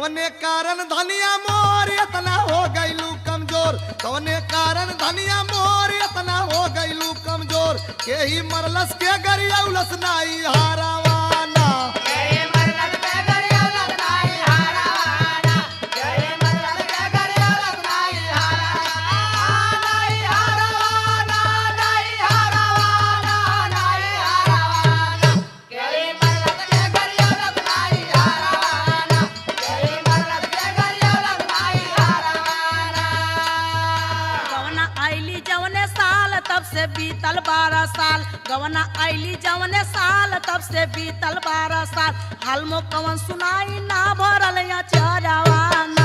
कवने कारण धनिया मोर इतना हो गईलू कमजोर, कवने कारण धनिया मोर इतना हो गईलू कमजोर, के ही मरलस के गरियौलस नाई हारावाना। बीतल 12 साल गवना आईली जवने साल तब से बीतल 12 साल हाल मो कवन सुनाई ना भरल या चरावाना।